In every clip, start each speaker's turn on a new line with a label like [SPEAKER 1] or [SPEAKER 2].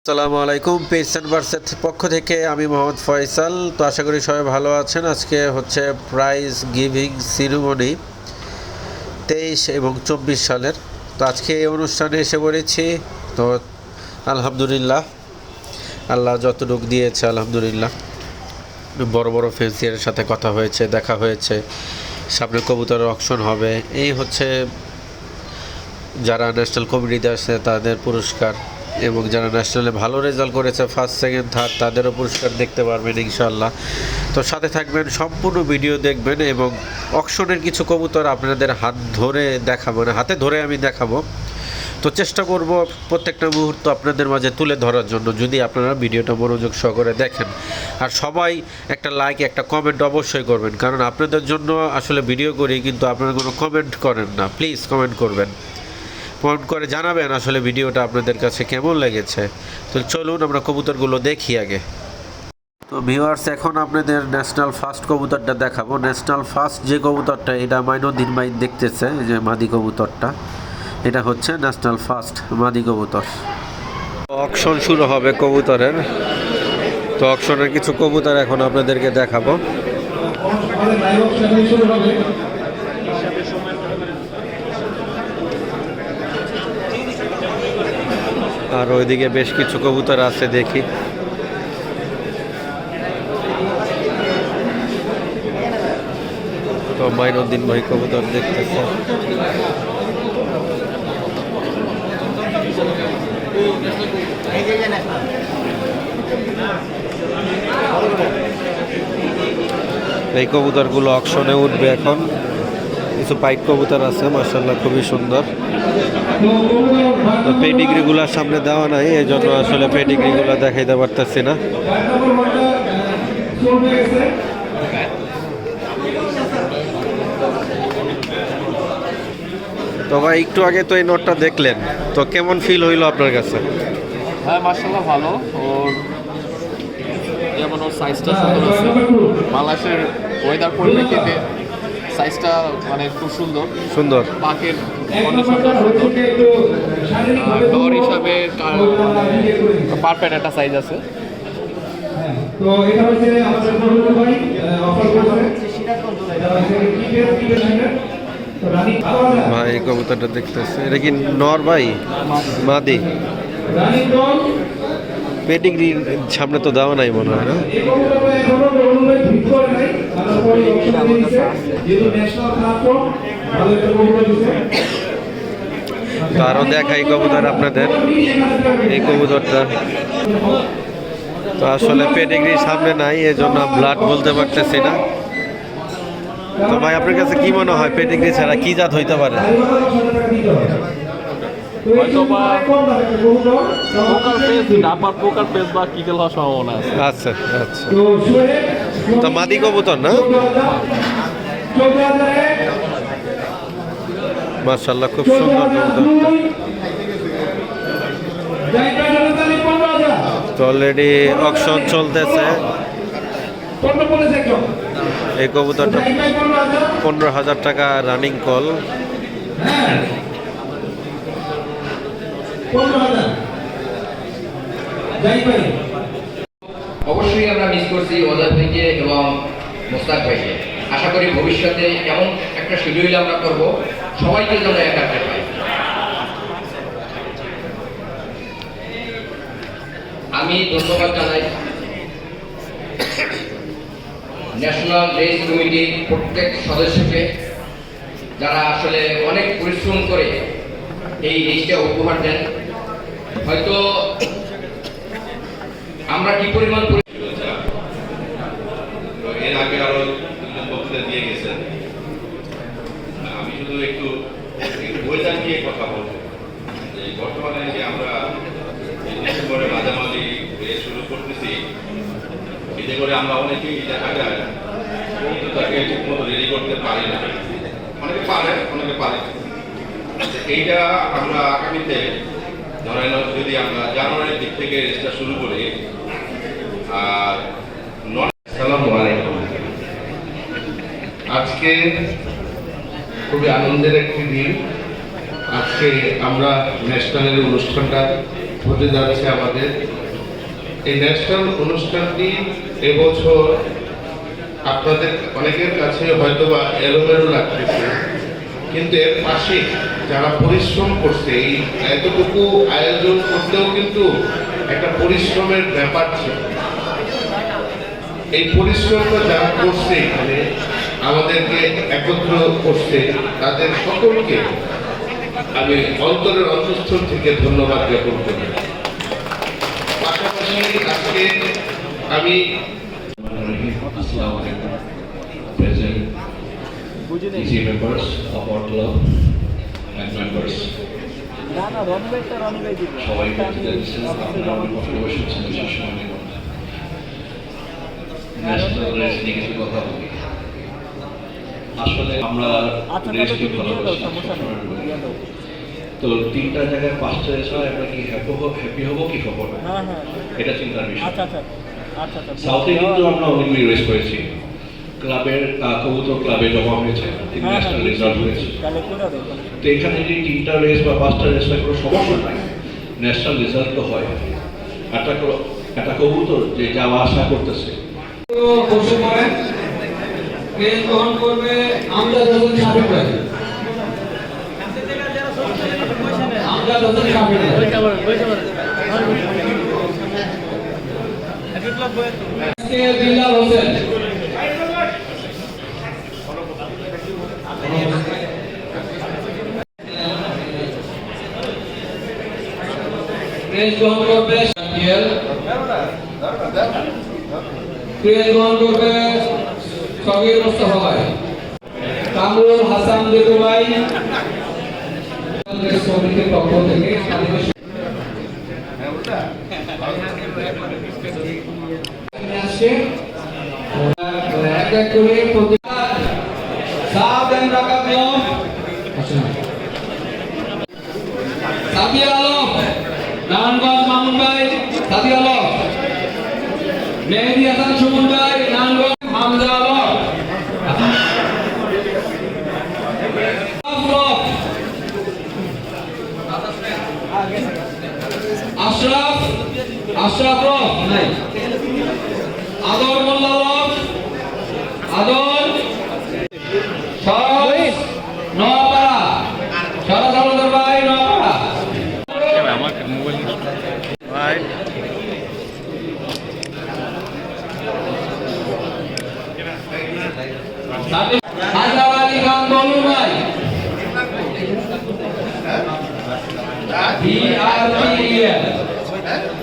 [SPEAKER 1] আসসালামু আলাইকুম। Pace and বার্সের পক্ষ থেকে আমি মোহাম্মদ ফয়সাল। তো আশা করি সবাই ভালো আছেন। আজকে হচ্ছে প্রাইজ গিভিং সিরিমনি 23 এবং 24 সালের। তো আজকে এই অনুষ্ঠানে এসে পড়েছি। তো আলহামদুলিল্লাহ, আল্লাহ যতটুক দিয়েছে আলহামদুলিল্লাহ। বড় বড় ফেন্সিয়ারের সাথে কথা হয়েছে, দেখা হয়েছে, সামনে কবুতরের অকশন হবে। এই হচ্ছে যারা ন্যাশনাল কমিটিতে আসছে তাদের পুরস্কার, এবং যারা ন্যাশনালে ভালো রেজাল্ট করেছে ফার্স্ট সেকেন্ড থার্ড তাদেরও পুরস্কার দেখতে পারবেন ইনশাআল্লাহ। তো সাথে থাকবেন, সম্পূর্ণ ভিডিও দেখবেন, এবং অকশনের কিছু কবুতর আপনাদের হাত ধরে দেখাবো, মানে হাতে ধরে আমি দেখাবো। তো চেষ্টা করব প্রত্যেকটা মুহূর্ত আপনাদের মাঝে তুলে ধরার জন্য, যদি আপনারা ভিডিওটা মনোযোগ সহকারে দেখেন। আর সবাই একটা লাইক একটা কমেন্ট অবশ্যই করবেন, কারণ আপনাদের জন্য আসলে ভিডিও করি, কিন্তু আপনারা কোনো কমেন্ট করেন না। প্লিজ কমেন্ট করবেন, কমেন্ট করে জানাবেন আসলে ভিডিওটা আপনাদের কাছে কেমন লেগেছে। তো চলুন আমরা কবুতরগুলো দেখি আগে। তো ভিউয়ার্স, এখন আপনাদের ন্যাশনাল ফার্স্ট কবুতরটা দেখাবো। ন্যাশনাল ফার্স্ট যে কবুতরটা, এটা মাইনুদ্দিন ভাই দেখতেছে, এই যে মাদি কবুতরটা, এটা হচ্ছে ন্যাশনাল ফার্স্ট মাদি কবুতর। অকশন শুরু হবে কবুতরের। তো অকশনের কিছু কবুতর এখন আপনাদেরকে দেখাবো। আর ওইদিকে বেশ কিছু কবুতর আছে, দেখি। তো মাইনুদ্দিন ভাই কবুতর দেখতেছে। এই কবুতরগুলো অকশনে উঠবে এখন। কিছু পাইট কবুতর আছে, মাশাআল্লাহ খুবই সুন্দর। তো পেডিগ্রিগুলো সামনে দেওয়া নাই, এই জন্য আসলে পেডিগ্রিগুলো দেখাইতে পারতেছি না। তো ভাই, একটু আগে তো এই নোটটা দেখলেন, তো কেমন ফিল হইলো আপনার কাছে?
[SPEAKER 2] হ্যাঁ, মাশাআল্লাহ ভালো। ওর যেমন ওর সাইজটা সুন্দর আছে, বাংলাদেশের ওয়েদার পরিপ্রেক্ষিতে সাইজটা মানে খুব সুন্দর
[SPEAKER 1] সুন্দর।
[SPEAKER 2] পাকের কন্ডিশনটা সুন্দর, ডর হিসাবে পারফেক্ট একটা সাইজ আছে।
[SPEAKER 3] তো এটা হচ্ছে আমাদের বন্ধু ভাই অফার করছে
[SPEAKER 1] ভাই কবুতরটা দেখতেছে, এটা কি নর ভাই? মাদি। পেডিগ্রি সামনে তো দেওয়া নাই মনে হয় না। তো আরো দেখাই কবুতর আপনাদের, এই কবুতরটা তো আসলে পেডিগ্রি সামনে নাই, এই জন্য ব্লাড বলতে পারতেছি না। তো ভাই, আপনার কাছে কি মনে হয় পেডিগ্রি ছাড়া কি জাত হইতে পারে?
[SPEAKER 2] পোকার পেস বা কিকেল হওয়ার সম্ভাবনা আছে।
[SPEAKER 1] আচ্ছা আচ্ছা। তো মাদি কবুতর না? মাশাআল্লাহ খুব সুন্দর কবুতরটা। তো অলরেডি অকশন চলতেছে। এই কবুতরটা 15,000 টাকা রানিং কল।
[SPEAKER 4] অবশ্যই আমরা মিস করছি ওজাদ ভাইকে এবং মোস্তাক ভাইকে। আশা করি ভবিষ্যতে এমন একটা শিডিউল আমরা করব, সবাইকে যেন একাত্রে পাই। আমি ধন্যবাদ জানাই ন্যাশনাল রেস কমিটির প্রত্যেক সদস্যকে, যারা আসলে অনেক পরিশ্রম করে এই রেসটা উপহার দেন। হয়তো আমরা কি পরিমাণ
[SPEAKER 5] এর আগে আরো বক্তৃতা দিয়ে গেছেন। আমি শুধু একটু ওয়েদার নিয়ে কথা বলবো। যে বর্তমানে যে আমরা ডিসেম্বরের মাঝামাঝি শুরু করতেছি, এতে করে আমরা অনেকেই দেখা যায় কবুতরটাকে ঠিকমতো রেডি করতে পারি না। অনেকে পারে, অনেকে পারে। এইটা আমরা আগামীতে ধরেন যদি আমরা জানুয়ারির দিক থেকে রেসটা শুরু করি। আর আসসালামু আলাইকুম। আজকে খুবই আনন্দের একটি দিন। আজকে আমরা ন্যাশনালের অনুষ্ঠানটা হতে যাচ্ছে আমাদের এই ন্যাশনাল অনুষ্ঠানটি এবছর আপনাদের অনেকের কাছে হয়তোবা এলোমেলো লাগতেছে, কিন্তু এর পাশে যারা পরিশ্রম করছে এই এতটুকু আয়োজন করতেও কিন্তু একটা পরিশ্রমের ব্যাপার ছিল। এই পরিশ্রমটা যারা করছে এখানে আমাদেরকে একত্র করছে, তাদের সকলকে আমি অন্তরের অন্তঃস্থল থেকে ধন্যবাদ জ্ঞাপন করি। পাশাপাশি আজকে আমি
[SPEAKER 6] present EC members of our club and members সবাই ন্যাশনাল রেস নিয়ে কিছু কথা বলি। আসলে আমরা রেসকে ভালোবাসি, তো 3টা জায়গায় 5টা রেস হয়, আমরা কি হ্যাপি হবো কি হবো না, এটা চিন্তার বিষয়। সাউথে কিন্তু আমরা অনেকগুলি রেস করেছি, ক্লাবের কবুতর ক্লাবে জমা হয়েছে, ন্যাশনাল রেজাল্ট হয়েছে। তো এখানে যদি 3টা রেস বা 5টা রেস হয় কোনো সমস্যা নাই, ন্যাশনাল রেজাল্ট তো হয়। একটা কবুতর যে যাওয়া আসা করতেছে।
[SPEAKER 3] বসে পড়েন, ক্রেজ গ্রহণ করবে আমজাদ হোসেন শাফিক ভাই। আমজাদ হোসেন শাফিক ভাই। আজকে বিল্লাল হোসেন। ক্রেজ গ্রহণ করবে শাকিল। ক্রেজ গ্রহণ করবে সগীর মোস্তফা ভাই। কামরুল হাসান দিকু ভাই সমিতির পক্ষ থেকে আসছে এক এক করে সাবিয়া আলম, নারায়ণগঞ্জ মামুন ভাই, সাবিয়া আলম, মেহেদি হাসান সুমন ভাই, নারায়ণগঞ্জ হামজা আলম, আশরাফ আশরাফ নাই, আদর মোল্লা আলম, আদর নোয়াপাড়া, সারা সালদার ভাই নোয়াপাড়া। হায়দার আলী খান বলু ভাই,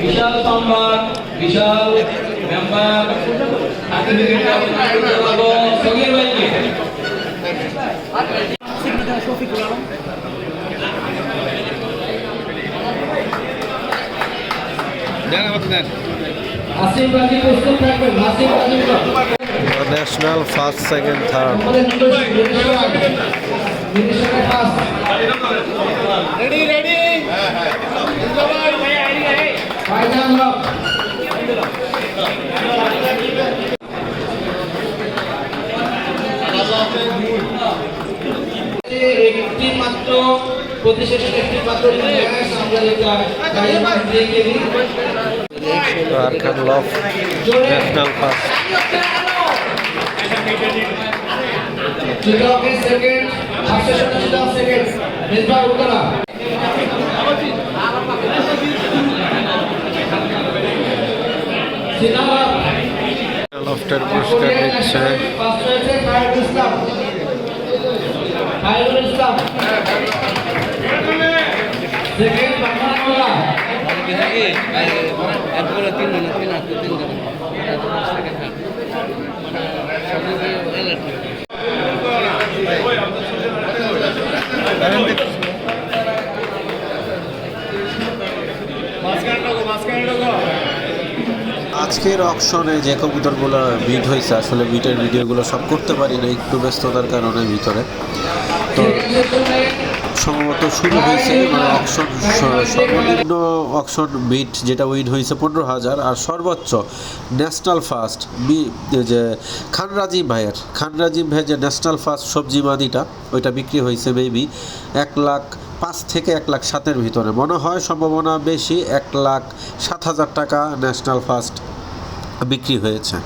[SPEAKER 3] বিশাল সম্মান, বিশাল মেম্বার সগীর ভাইকে আসিফ গাজী প্রস্তুত থাকবেন। Asif Gazi
[SPEAKER 1] national first second third
[SPEAKER 3] একটি মাত্র প্রতিষ্ঠানের একটি মাত্র
[SPEAKER 1] আরখান লফ national first
[SPEAKER 3] second, second, Mezba Uttara
[SPEAKER 1] লফটের পুরস্কার দিচ্ছে আজকের অকশনে যে কবুতরগুলো বিট হয়েছে, আসলে বিটের ভিডিওগুলো সব করতে পারি না, একটু ব্যস্ততার কারণে ভিতরে। তো সম্ভবত শুরু হয়েছে মানে অকশন, সর্বনিম্ন অকশন বিট যেটা উইন হয়েছে 15,000, আর সর্বোচ্চ ন্যাশনাল ফার্স্ট যে খান রাজিম ভাইয়ের যে ন্যাশনাল ফার্স্ট সবজি মাদিটা, ওইটা বিক্রি হয়েছে মেবি 1,00,000 5 থেকে 1,07,000 ভিতরে, মনে হয় সম্ভাবনা বেশি 1,07,000 টাকা ন্যাশনাল ফার্স্ট বিক্রি হয়েছে।